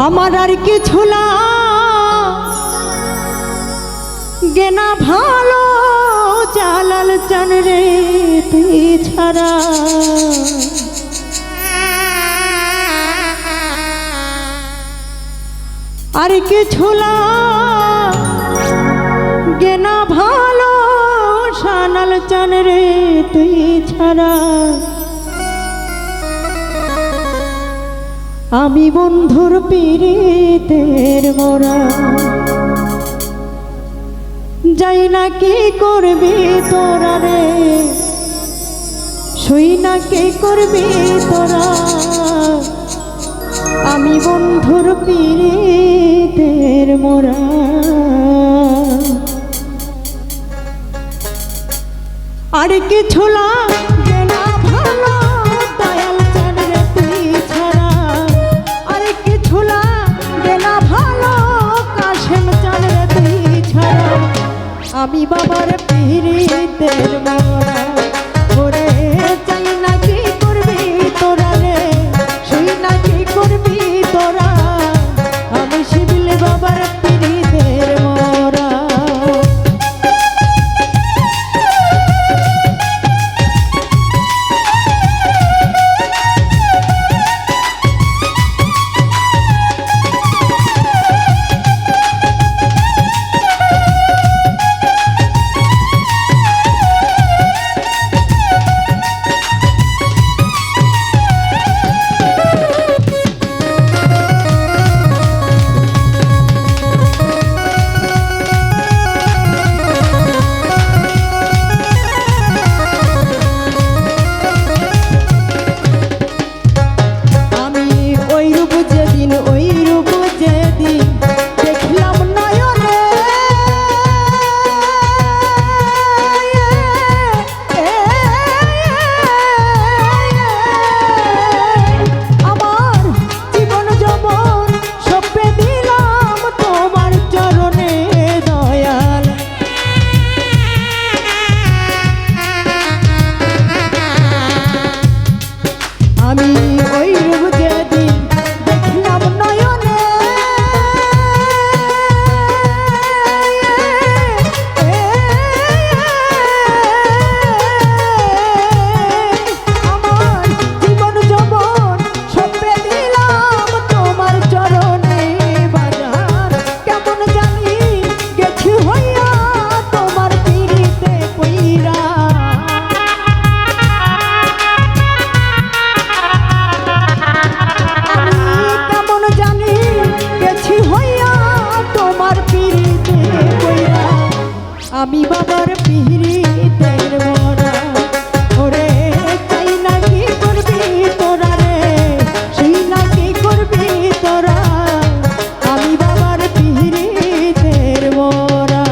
আমার আর কিছু লাগে না ভালো জালাল চান রে তুই ছাড়া। আর কিছু লাগে না ভালো জালাল চান রে তুই ছাড়া। আমি বন্ধুর পীড়িতের মোরা যাই না কি করবি তোরা রে, শুই না কি করবি তোরা। আমি বন্ধুর পীড়িতের মোরা। আর কিছু লাগে না ভালো দয়াল চান রে তুই ছাড়া। আর কিছু লাগে না ভালো কাশেম চান রে তুই ছাড়া। আমি বাবার পীড়িতের মোরা ওরে চাই না কি করবি তোরা রে, শুই না কি করবি তোরা। আমি শিবিল বাবার পীড়িতের মোরা। আমি বাবার পীড়িতের মোরা ওরে চাই না কি করবি তোরা রে, শুই না কি করবি তোরা। আমি বাবার পীড়িতের মোরা।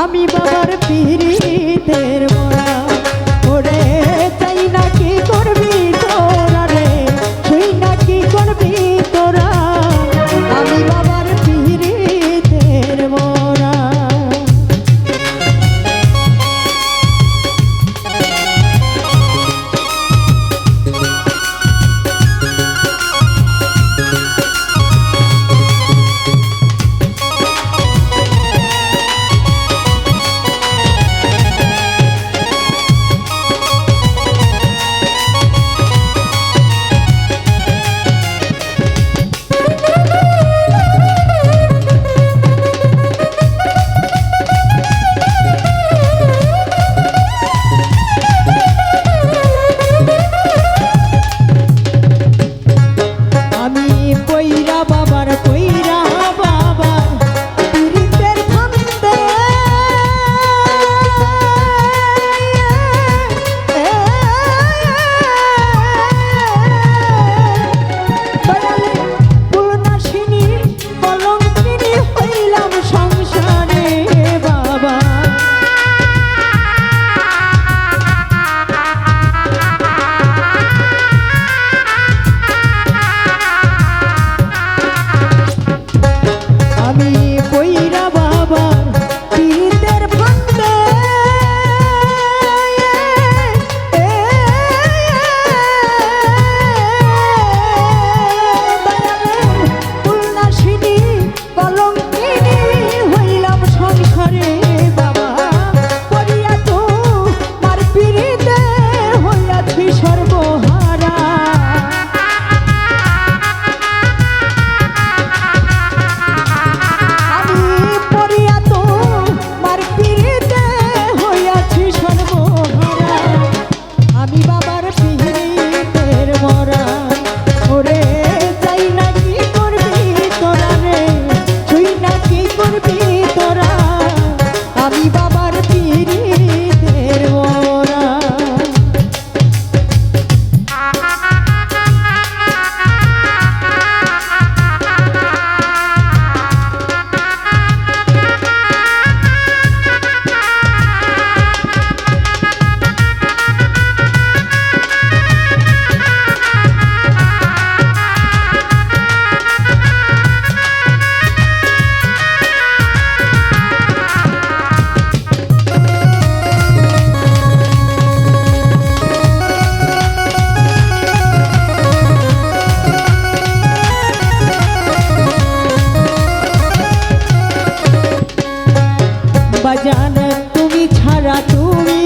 আমি বাবার পীড়িতের মোরা ওরে চাই না কি করবি তোরা রে তুই না কি করবি তোরা আমি বাবার পীড়িতের মোরা বাজান তুমি ছাড়া তুমি